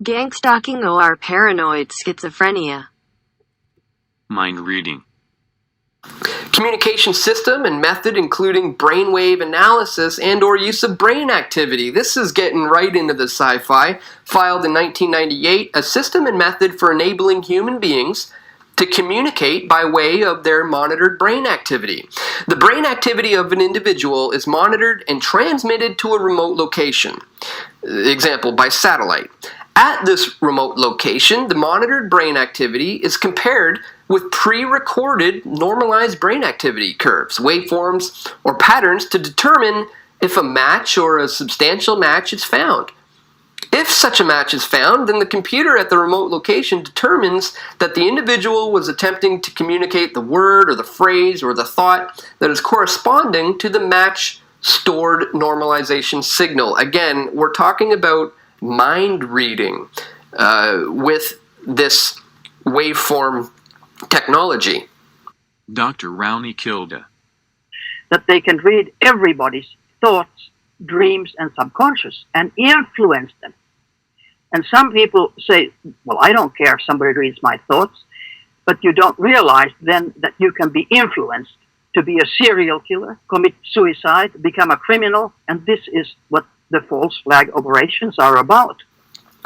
GangStalking or paranoid schizophrenia. Mind reading. Communication system and method including brainwave analysis and or use of brain activity. This is getting right into the sci-fi. Filed in 1998, a system and method for enabling human beings to communicate by way of their monitored brain activity. The brain activity of an individual is monitored and transmitted to a remote location. Example, by satellite. At this remote location, the monitored brain activity is compared with pre-recorded normalized brain activity curves, waveforms, or patterns to determine if a match or a substantial match is found. If such a match is found, then the computer at the remote location determines that the individual was attempting to communicate the word or the phrase or the thought that is corresponding to the match stored normalization signal. Again, we're talking about mind reading with this waveform technology. Dr. Rowney Kilda. That they can read everybody's thoughts, dreams, and subconscious and influence them. And some people say, well, I don't care if somebody reads my thoughts, but you don't realize then that you can be influenced to be a serial killer, commit suicide, become a criminal, and this is what the false flag operations are about.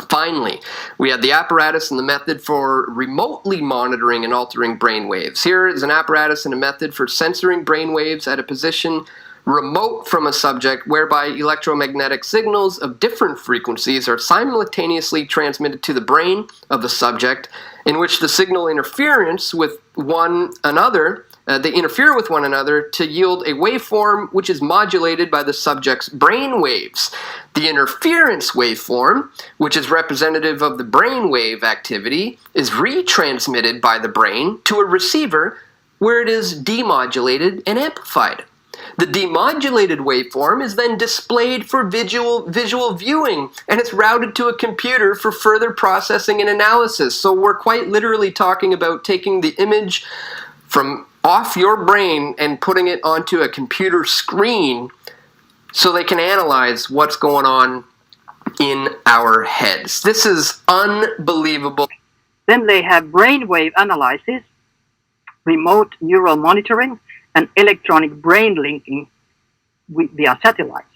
Finally, we have the apparatus and the method for remotely monitoring and altering brain waves. Here is an apparatus and a method for censoring brain waves at a position remote from a subject, whereby electromagnetic signals of different frequencies are simultaneously transmitted to the brain of the subject, in which the signal interference with one another, they interfere with one another to yield a waveform which is modulated by the subject's brain waves. The interference waveform, which is representative of the brain wave activity, is retransmitted by the brain to a receiver where it is demodulated and amplified. The demodulated waveform is then displayed for visual viewing, and it's routed to a computer for further processing and analysis. So we're quite literally talking about taking the image from off your brain and putting it onto a computer screen so they can analyze what's going on in our heads. This is unbelievable. Then they have brainwave analysis, remote neural monitoring, and electronic brain linking via satellites.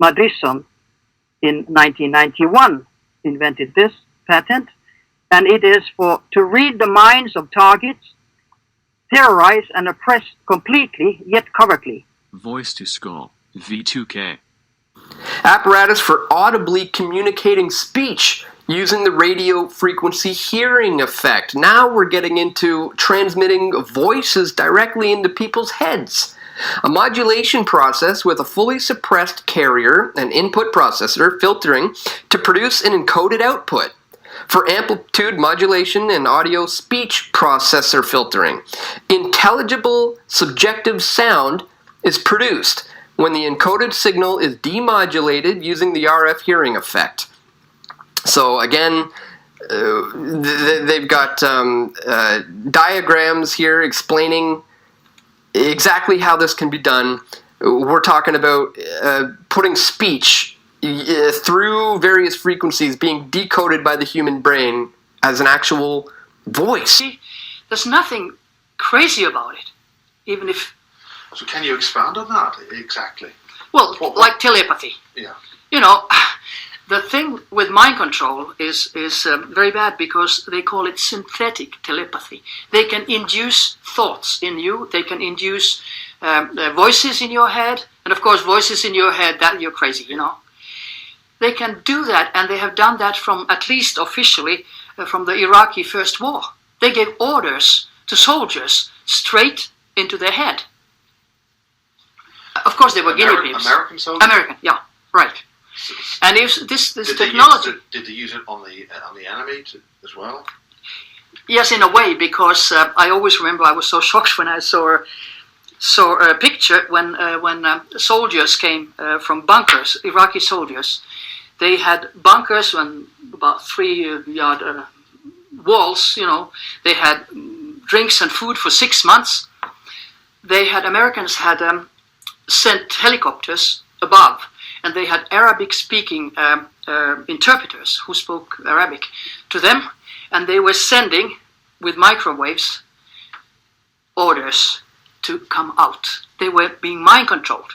Madrisson in 1991 invented this patent, and it is to read the minds of targets, terrorize and oppress completely yet covertly. Voice to skull, V2K. Apparatus for audibly communicating speech using the radio frequency hearing effect. Now we're getting into transmitting voices directly into people's heads. A modulation process with a fully suppressed carrier and input processor filtering to produce an encoded output. For amplitude modulation and audio speech processor filtering. Intelligible subjective sound is produced when the encoded signal is demodulated using the RF hearing effect. So again, they've got diagrams here explaining exactly how this can be done. We're talking about putting speech through various frequencies being decoded by the human brain as an actual voice. There's nothing crazy about it, even if... So can you expand on that exactly? Well, like telepathy. Yeah. You know, the thing with mind control is very bad because they call it synthetic telepathy. They can induce thoughts in you. They can induce voices in your head. And of course, voices in your head, that you're crazy, you know. They can do that, and they have done that from, at least officially, from the Iraqi First War. They gave orders to soldiers straight into their head. Of course, they were guinea pigs. American soldiers? American, yeah, right. And if this technology... Did they use it on the enemy as well? Yes, in a way, because I always remember I was so shocked when I saw a picture when soldiers came from bunkers, Iraqi soldiers. They had bunkers and about 3-yard walls, you know. They had drinks and food for 6 months. Americans had sent helicopters above and they had Arabic-speaking interpreters who spoke Arabic to them, and they were sending with microwaves orders to come out. They were being mind controlled,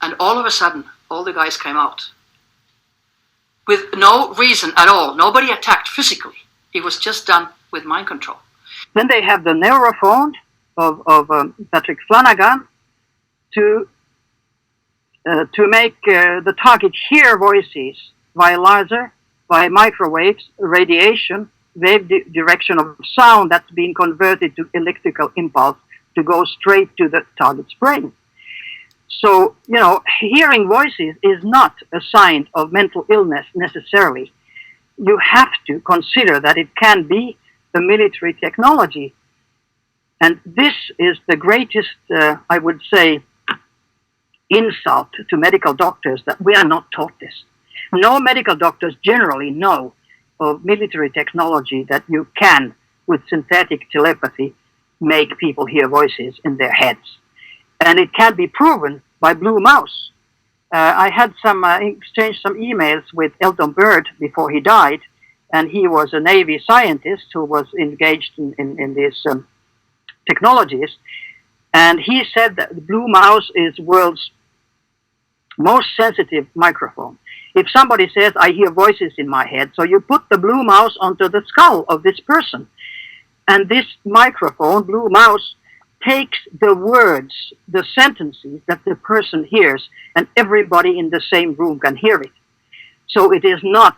and all of a sudden, all the guys came out with no reason at all. Nobody attacked physically. It was just done with mind control. Then they have the neurophone of Patrick Flanagan to make the target hear voices via laser, via microwaves, radiation, wave direction of sound that's being converted to electrical impulse to go straight to the target's brain. So, hearing voices is not a sign of mental illness necessarily. You have to consider that it can be a military technology. And this is the greatest, I would say, insult to medical doctors, that we are not taught this. No medical doctors generally know of military technology that you can, with synthetic telepathy, make people hear voices in their heads. And it can be proven by Blue Mouse. I had exchanged some emails with Elton Byrd before he died, and he was a Navy scientist who was engaged in these technologies. And he said that the Blue Mouse is world's most sensitive microphone. If somebody says, I hear voices in my head, so you put the Blue Mouse onto the skull of this person. And this microphone, Blue Mouse, takes the words, the sentences that the person hears, and everybody in the same room can hear it. So it is not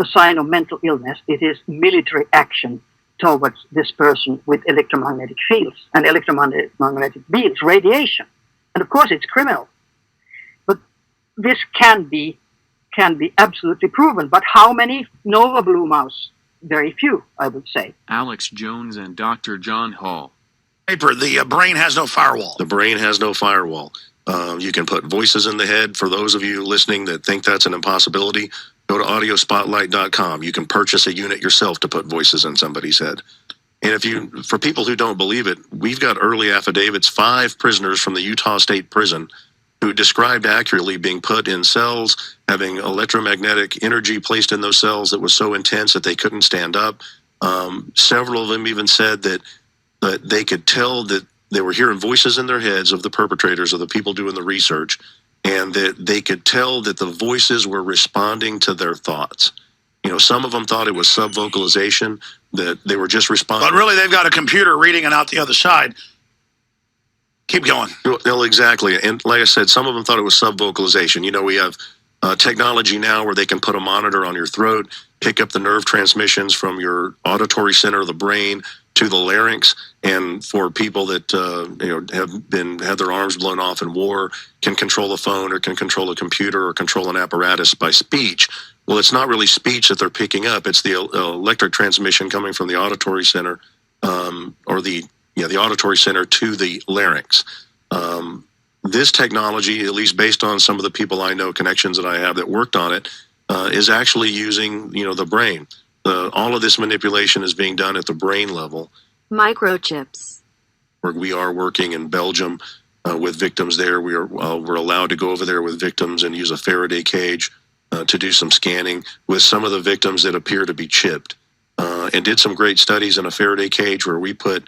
a sign of mental illness. It is military action towards this person with electromagnetic fields and electromagnetic beams, radiation. And of course it's criminal. But this can be absolutely proven. But how many know of Blue Mouse? Very few, I would say. Alex Jones and Dr. John Hall. The brain has no firewall. The brain has no firewall. You can put voices in the head. For those of you listening that think that's an impossibility, go to audiospotlight.com. You can purchase a unit yourself to put voices in somebody's head. And for people who don't believe it, we've got early affidavits, 5 prisoners from the Utah State Prison who described accurately being put in cells, having electromagnetic energy placed in those cells that was so intense that they couldn't stand up. Several of them even said that they could tell that they were hearing voices in their heads of the perpetrators, of the people doing the research, and that they could tell that the voices were responding to their thoughts. Some of them thought it was subvocalization, that they were just responding. But really, they've got a computer reading it out the other side. Keep going. Well, exactly. And like I said, some of them thought it was subvocalization. We have technology now where they can put a monitor on your throat, pick up the nerve transmissions from your auditory center of the brain to the larynx, and for people that have had their arms blown off in war, can control a phone or can control a computer or control an apparatus by speech. Well, it's not really speech that they're picking up; it's the electric transmission coming from the auditory center, or the auditory center to the larynx. This technology, at least based on some of the people I know, connections that I have that worked on it, is actually using the brain. All of this manipulation is being done at the brain level. Microchips. We are working in Belgium with victims there. We're allowed to go over there with victims and use a Faraday cage to do some scanning with some of the victims that appear to be chipped, and did some great studies in a Faraday cage where we put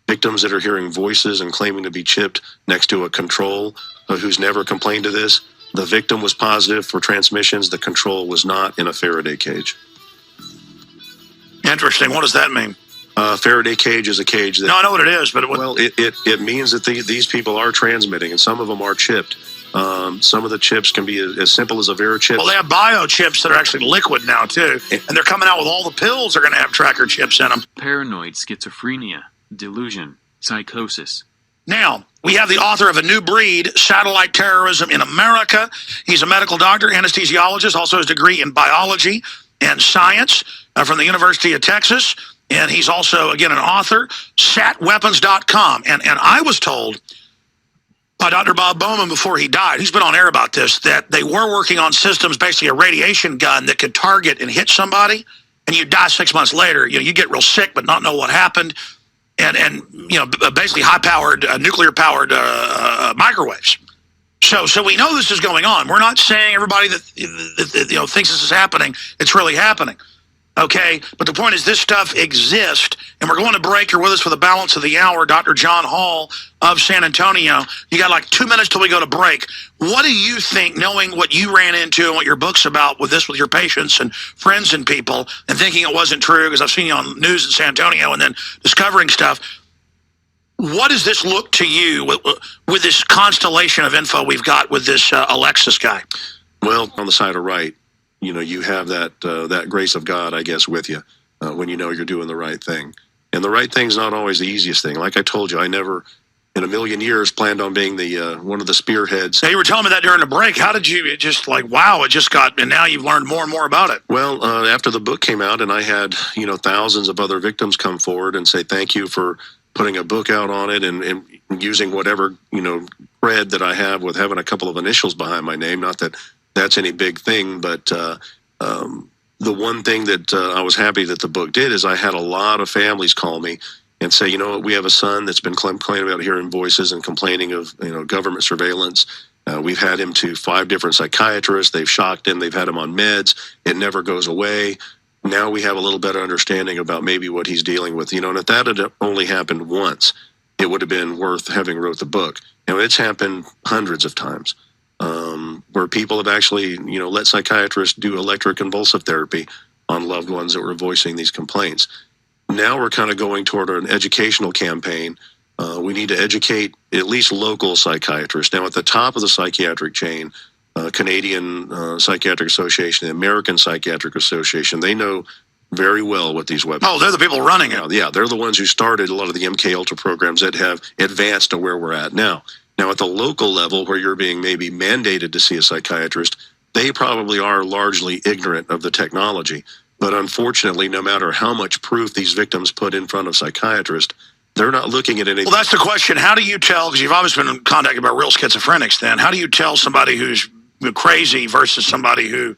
victims that are hearing voices and claiming to be chipped next to a control who's never complained of this. The victim was positive for transmissions. The control was not, in a Faraday cage. Interesting. What does that mean? Faraday cage is a cage that... No, I know what it is, but... It means that these people are transmitting, and some of them are chipped. Some of the chips can be as simple as a Verichip. Well, they have biochips that are actually liquid now, too. And they're coming out with all the pills are going to have tracker chips in them. Paranoid schizophrenia, delusion, psychosis. Now, we have the author of A New Breed, Satellite Terrorism in America. He's a medical doctor, anesthesiologist, also has a degree in biology and science from the University of Texas. And he's also, again, an author, satweapons.com. And I was told by Dr. Bob Bowman before he died, he's been on air about this, that they were working on systems, basically a radiation gun that could target and hit somebody, and you die 6 months later. You get real sick but not know what happened. And basically high-powered, nuclear-powered microwaves. So we know this is going on. We're not saying everybody that thinks this is happening, it's really happening. Okay, but the point is this stuff exists, and we're going to break. You're with us for the balance of the hour, Dr. John Hall of San Antonio. You got like 2 minutes till we go to break. What do you think, knowing what you ran into and what your book's about with this, with your patients and friends and people, and thinking it wasn't true because I've seen you on news in San Antonio and then discovering stuff, what does this look to you with this constellation of info we've got with this Alexis guy? Well, on the side of right, you have that grace of God, I guess, with you when you know you're doing the right thing. And the right thing's not always the easiest thing. Like I told you, I never in a million years planned on being the one of the spearheads. Now, you were telling me that during the break. How did you, it just like, wow, it just got, and now you've learned more and more about it. Well, after the book came out and I had, thousands of other victims come forward and say, thank you for putting a book out on it and using whatever, cred that I have with having a couple of initials behind my name. Not that that's any big thing, but the one thing that I was happy that the book did is I had a lot of families call me and say, we have a son that's been complaining about hearing voices and complaining of, government surveillance. We've had him to 5 different psychiatrists. They've shocked him. They've had him on meds. It never goes away. Now we have a little better understanding about maybe what he's dealing with, and if that had only happened once, it would have been worth having wrote the book. It's happened hundreds of times where people have actually, let psychiatrists do electroconvulsive therapy on loved ones that were voicing these complaints. Now we're kind of going toward an educational campaign. We need to educate at least local psychiatrists. Now, at the top of the psychiatric chain, Canadian Psychiatric Association, the American Psychiatric Association, they know very well what these websites. Oh, they're the people running it. Yeah, they're the ones who started a lot of the MK Ultra programs that have advanced to where we're at now. Now, at the local level, where you're being maybe mandated to see a psychiatrist, they probably are largely ignorant of the technology. But unfortunately, no matter how much proof these victims put in front of psychiatrists, they're not looking at anything. Well, that's the question. How do you tell, because you've always been in contact about real schizophrenics then, how do you tell somebody who's crazy versus somebody who...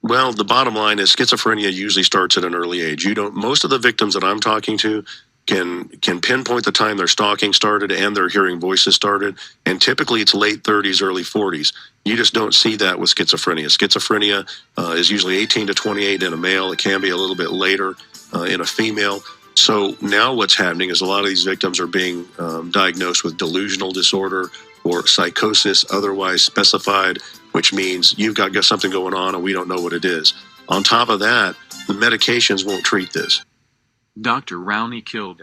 Well, the bottom line is schizophrenia usually starts at an early age. Most of the victims that I'm talking to can pinpoint the time their stalking started and their hearing voices started, and typically it's late 30s, early 40s. You just don't see that with schizophrenia. Schizophrenia is usually 18 to 28 in a male. It can be a little bit later in a female. So now what's happening is a lot of these victims are being diagnosed with delusional disorder or psychosis, otherwise specified, which means you've got something going on and we don't know what it is. On top of that, the medications won't treat this. Dr. Rowney killed.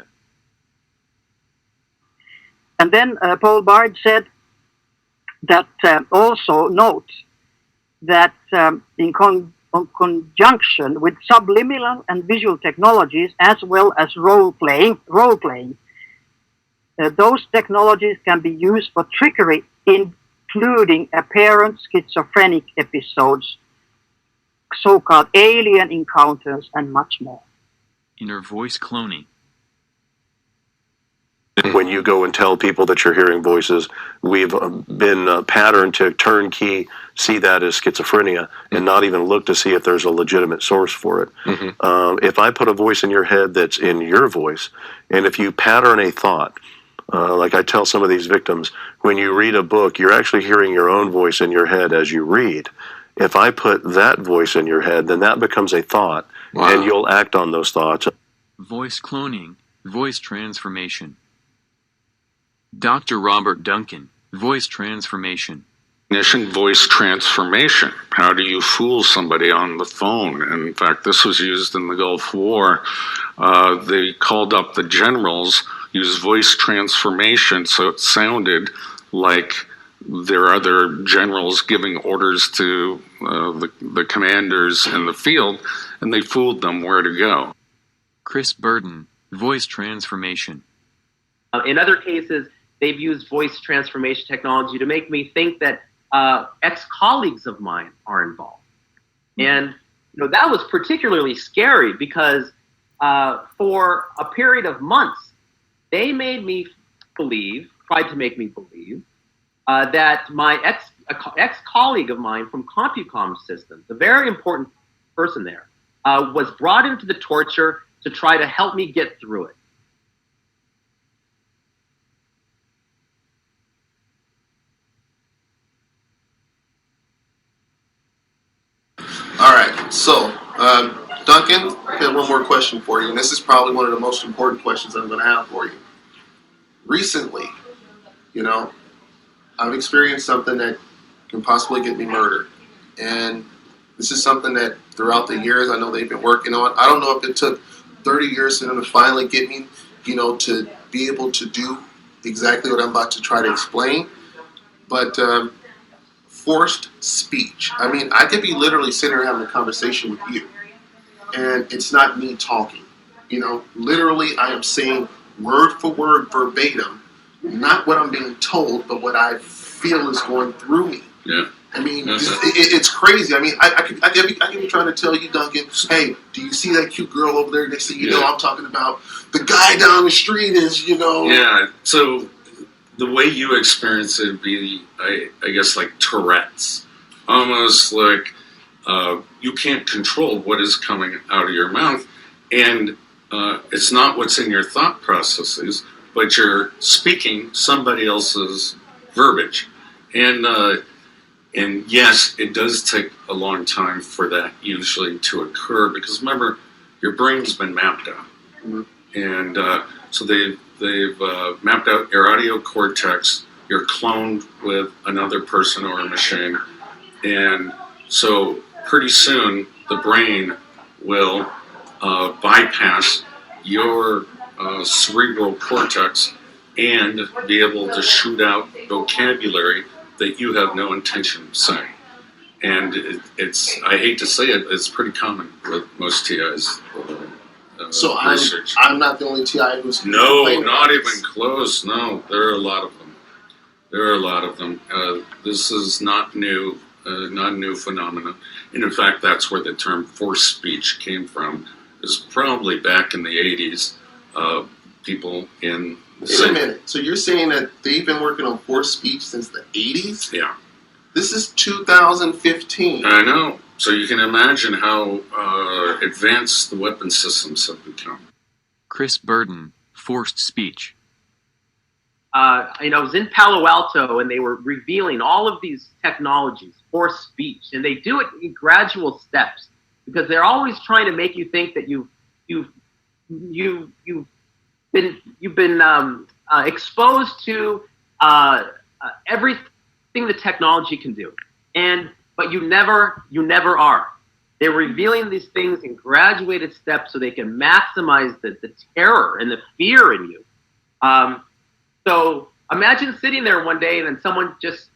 And then Paul Bard said that also note that in conjunction with subliminal and visual technologies as well as role playing, those technologies can be used for trickery, including apparent schizophrenic episodes, so-called alien encounters, and much more. Inner voice cloning. When you go and tell people that you're hearing voices, we've been patterned to turnkey see that as schizophrenia and not even look to see if there's a legitimate source for it. If I put a voice in your head that's in your voice, and if you pattern a thought, like I tell some of these victims, when you read a book, you're actually hearing your own voice in your head as you read. If I put that voice in your head, then that becomes a thought, and you'll act on those thoughts. Voice cloning. Voice transformation. Dr. Robert Duncan. Voice transformation. Voice transformation. How do you fool somebody on the phone? And in fact, this was used in the Gulf War. They called up the generals, used voice transformation, so it sounded like there are other generals giving orders to the commanders in the field, and they fooled them where to go. Chris Burden. Voice transformation. In other cases, they've used voice transformation technology to make me think that ex-colleagues of mine are involved. And that was particularly scary because for a period of months, they made me tried to make me believe that my ex-colleague of mine from CompuCom Systems, a very important person there, was brought into the torture to try to help me get through it. So, Duncan, I have one more question for you, and this is probably one of the most important questions I'm going to have for you. Recently, I've experienced something that can possibly get me murdered, and this is something that throughout the years I know they've been working on. I don't know if it took 30 years for them to finally get me, to be able to do exactly what I'm about to try to explain, but forced speech. I mean, I could be literally sitting here having a conversation with you, and it's not me talking. Literally I am saying word for word, verbatim, not what I'm being told, but what I feel is going through me. Yeah. I mean, it's crazy. I mean, I can be trying to tell you, Duncan, hey, do you see that cute girl over there? Next thing you know, I'm talking about the guy down the street is, Yeah, so the way you experience it would be, I guess, like Tourette's. Almost like you can't control what is coming out of your mouth. And it's not what's in your thought processes, but you're speaking somebody else's verbiage. And yes, it does take a long time for that usually to occur, because remember, your brain's been mapped out. Mm-hmm. And so they've mapped out your audio cortex. You're cloned with another person or a machine. And so pretty soon the brain will bypass your cerebral cortex and be able to shoot out vocabulary that you have no intention of saying. And it's, I hate to say it, it's pretty common with most TIs. So research. I'm not the only TI who's No, not even close. No, there are a lot of them. There are a lot of them. This is not new, not a new phenomenon. And in fact, that's where the term forced speech came from. It's probably back in the 80s. People in... Wait a minute. So you're saying that they've been working on forced speech since the 80s? Yeah. This is 2015. I know. So you can imagine how advanced the weapon systems have become. Chris Burden, forced speech. I was in Palo Alto, and they were revealing all of these technologies, forced speech, and they do it in gradual steps, because they're always trying to make you think that you've been exposed to everything the technology can do, but you never are. They're revealing these things in graduated steps so they can maximize the terror and the fear in you. So imagine sitting there one day and then someone just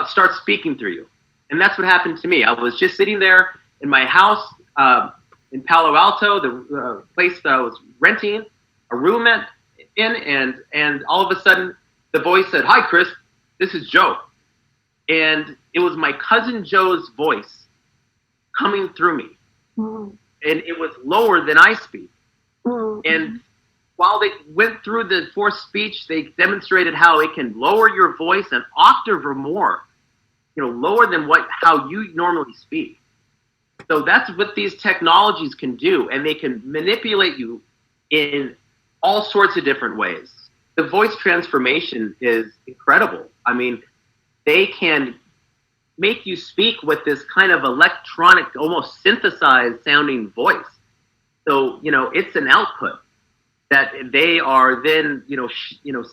starts speaking through you. And that's what happened to me. I was just sitting there in my house in Palo Alto, the place that I was renting a room in, and all of a sudden the voice said, "Hi, Chris, this is Joe." And it was my cousin Joe's voice coming through me. And it was lower than I speak. And while they went through the forced speech, they demonstrated how it can lower your voice an octave or more, lower than how you normally speak. So that's what these technologies can do, and they can manipulate you in all sorts of different ways. The voice transformation is incredible. I mean, they can make you speak with this kind of electronic, almost synthesized sounding voice. So, it's an output that they are then,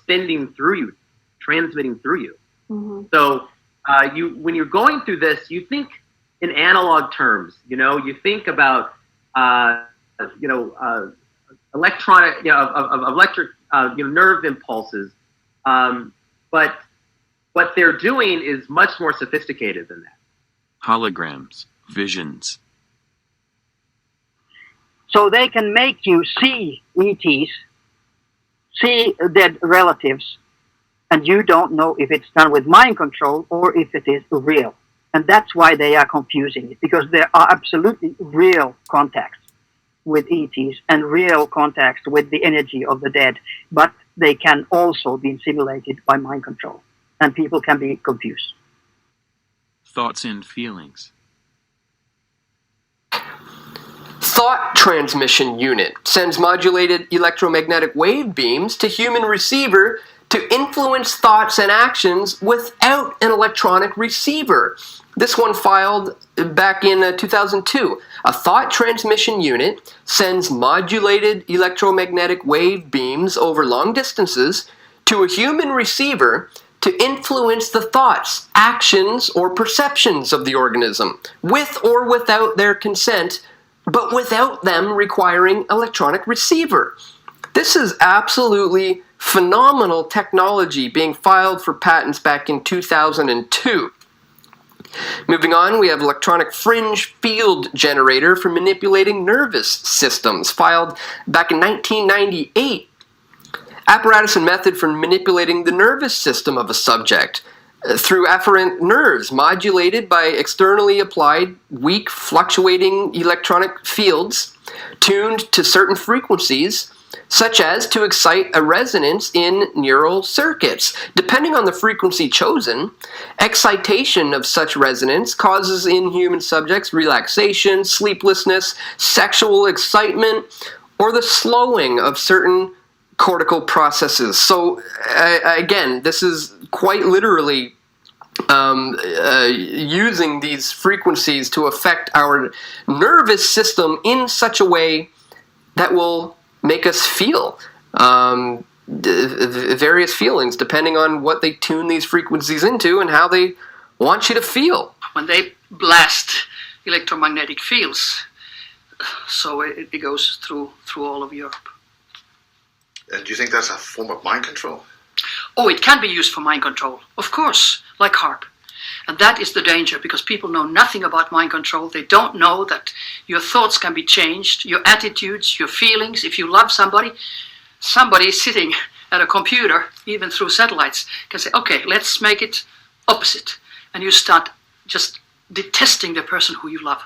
sending through you, transmitting through you. Mm-hmm. So when you're going through this, you think in analog terms. You think about electronic, electric, nerve impulses. But what they're doing is much more sophisticated than that. Holograms, visions. So they can make you see ETs, see dead relatives, and you don't know if it's done with mind control or if it is real. And that's why they are confusing it, because there are absolutely real contacts with ETs and real contacts with the energy of the dead, but they can also be simulated by mind control, and people can be confused. Thoughts and feelings. Thought Transmission Unit sends modulated electromagnetic wave beams to human receiver to influence thoughts and actions without an electronic receiver. This one filed back in 2002. A thought transmission unit sends modulated electromagnetic wave beams over long distances to a human receiver to influence the thoughts, actions, or perceptions of the organism, with or without their consent, but without them requiring electronic receiver. This is absolutely phenomenal technology being filed for patents back in 2002. Moving on, we have electronic fringe field generator for manipulating nervous systems, filed back in 1998. Apparatus and method for manipulating the nervous system of a subject through afferent nerves modulated by externally applied weak fluctuating electronic fields tuned to certain frequencies, such as to excite a resonance in neural circuits. Depending on the frequency chosen, excitation of such resonance causes in human subjects relaxation, sleeplessness, sexual excitement, or the slowing of certain cortical processes. So again, this is quite literally using these frequencies to affect our nervous system in such a way that will make us feel various feelings depending on what they tune these frequencies into and how they want you to feel. When they blast electromagnetic fields, so it goes through all of Europe. And do you think that's a form of mind control? Oh, it can be used for mind control, of course, like HARP. And that is the danger, because people know nothing about mind control. They don't know that your thoughts can be changed, your attitudes, your feelings. If you love somebody sitting at a computer, even through satellites, can say, okay, let's make it opposite. And you start just detesting the person who you love.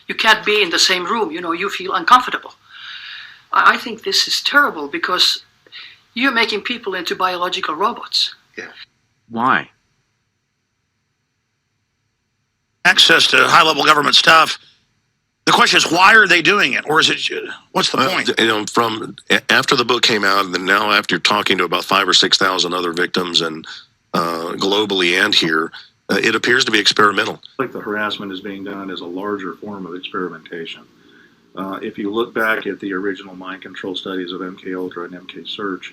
You can't be in the same room, you feel uncomfortable. I think this is terrible, because you're making people into biological robots. Yeah. Why? Access to high-level government stuff. The question is, why are they doing it? Or is it, what's the point? From after the book came out, and then now after talking to about 5,000 or 6,000 other victims and globally and here, it appears to be experimental. Like the harassment is being done as a larger form of experimentation. If you look back at the original mind control studies of MKUltra and MKSearch,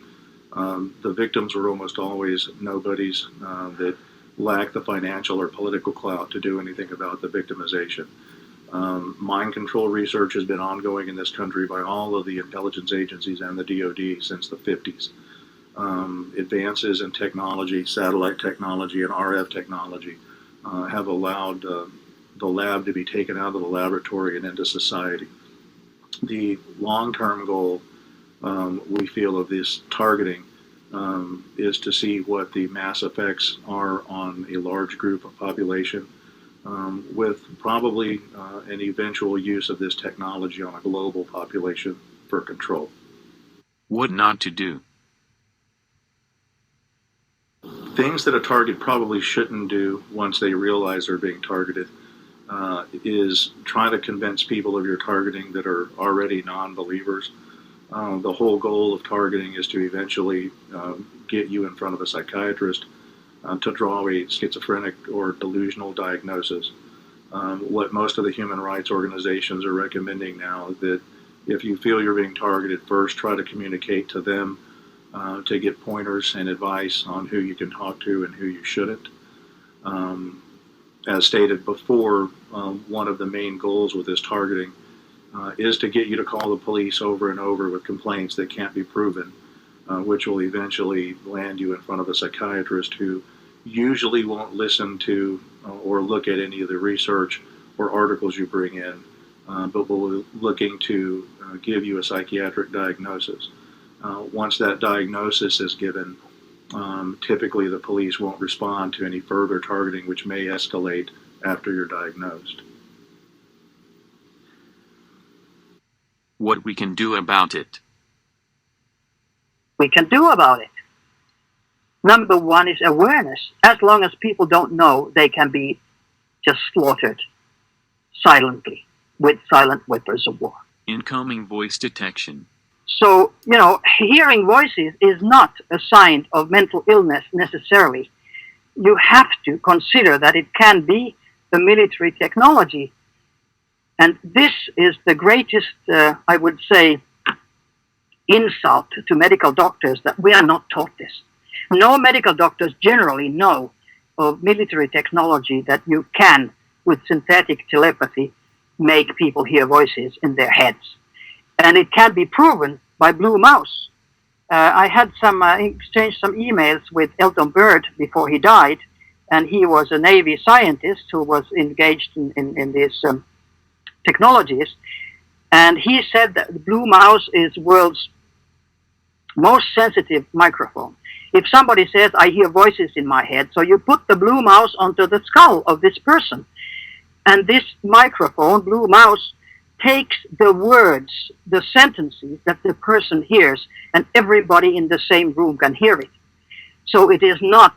the victims were almost always nobodies that lacked the financial or political clout to do anything about the victimization. Mind control research has been ongoing in this country by all of the intelligence agencies and the DoD since the 50s. Advances in technology, satellite technology, and RF technology have allowed the lab to be taken out of the laboratory and into society. The long-term goal, we feel, of this targeting is to see what the mass effects are on a large group of population, with probably an eventual use of this technology on a global population for control. What not to do? Things that a target probably shouldn't do once they realize they're being targeted is try to convince people of your targeting that are already non-believers. The whole goal of targeting is to eventually get you in front of a psychiatrist to draw a schizophrenic or delusional diagnosis. What most of the human rights organizations are recommending now is that if you feel you're being targeted, first try to communicate to them to get pointers and advice on who you can talk to and who you shouldn't. As stated before, one of the main goals with this targeting is to get you to call the police over and over with complaints that can't be proven, which will eventually land you in front of a psychiatrist who usually won't listen to or look at any of the research or articles you bring in, but will be looking to give you a psychiatric diagnosis. Once that diagnosis is given, typically the police won't respond to any further targeting, which may escalate after you're diagnosed. What we can do about it? We can do about it. Number one is awareness. As long as people don't know, they can be just slaughtered silently with silent weapons of war. Incoming voice detection. So, hearing voices is not a sign of mental illness necessarily. You have to consider that it can be a military technology. And this is the greatest, I would say, insult to medical doctors, that we are not taught this. No medical doctors generally know of military technology that you can, with synthetic telepathy, make people hear voices in their heads. And it can be proven by Blue Mouse. I had exchanged some emails with Elton Byrd before he died, and he was a Navy scientist who was engaged in these technologies. And he said that the Blue Mouse is the world's most sensitive microphone. If somebody says, I hear voices in my head, so you put the Blue Mouse onto the skull of this person. And this microphone, Blue Mouse, takes the words, the sentences that the person hears, and everybody in the same room can hear it. So it is not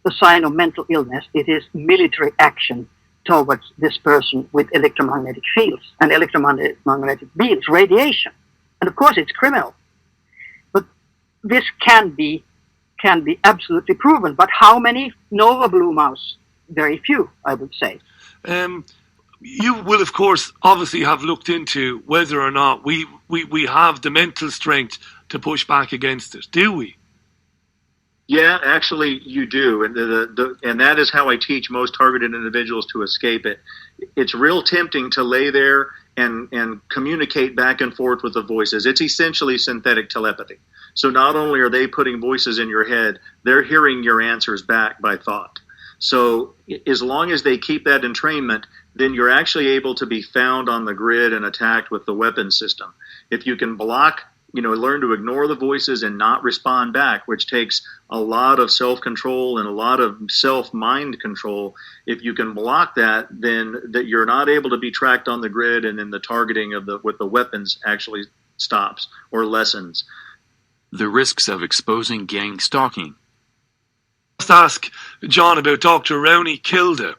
a sign of mental illness, it is military action towards this person with electromagnetic fields and electromagnetic beams, radiation. And of course it's criminal. But this can be absolutely proven. But how many know of Blue Mouse? Very few, I would say. You will, of course, obviously have looked into whether or not we have the mental strength to push back against it, do we? Yeah, actually, you do, and and that is how I teach most targeted individuals to escape it. It's real tempting to lay there and communicate back and forth with the voices. It's essentially synthetic telepathy. So not only are they putting voices in your head, they're hearing your answers back by thought. So as long as they keep that entrainment, then you're actually able to be found on the grid and attacked with the weapon system. If you can block, learn to ignore the voices and not respond back, which takes a lot of self-control and a lot of self-mind control. If you can block that, then that you're not able to be tracked on the grid, and then the targeting with the weapons actually stops or lessens. The risks of exposing gang stalking. Just ask John about Dr. Rowney Kilda.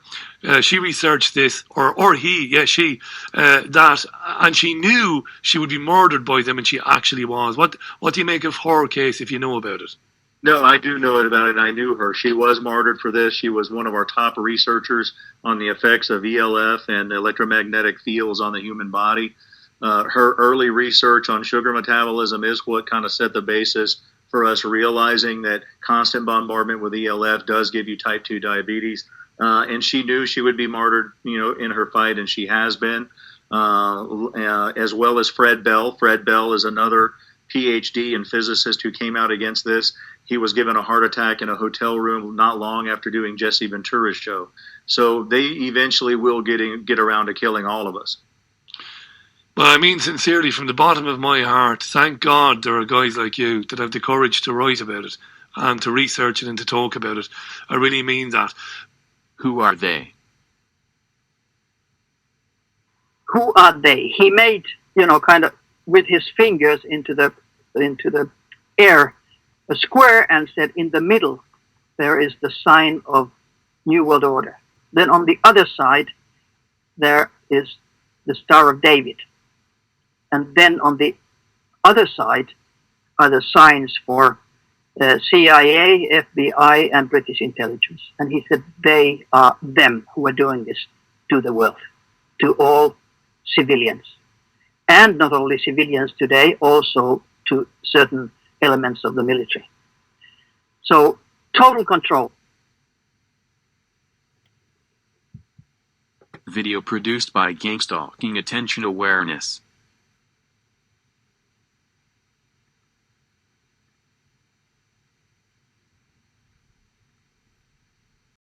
She researched this, or he, she, that, and she knew she would be murdered by them, and she actually was. What do you make of her case, if you know about it? No, I do know about it, and I knew her. She was martyred for this. She was one of our top researchers on the effects of ELF and electromagnetic fields on the human body. Her early research on sugar metabolism is what kind of set the basis for us realizing that constant bombardment with ELF does give you type 2 diabetes. And she knew she would be martyred, in her fight, and she has been, as well as Fred Bell. Fred Bell is another PhD and physicist who came out against this. He was given a heart attack in a hotel room not long after doing Jesse Ventura's show. So they eventually will get around to killing all of us. Well, I mean sincerely, from the bottom of my heart, thank God there are guys like you that have the courage to write about it and to research it and to talk about it. I really mean that. Who are they? Who are they? He made, kind of with his fingers into the air a square and said, in the middle there is the sign of New World Order. Then on the other side there is the Star of David. And then on the other side are the signs for CIA, FBI, and British intelligence. And he said they are them who are doing this to the world, to all civilians. And not only civilians today, also to certain elements of the military. So, total control. Video produced by GangStalking Attention Awareness.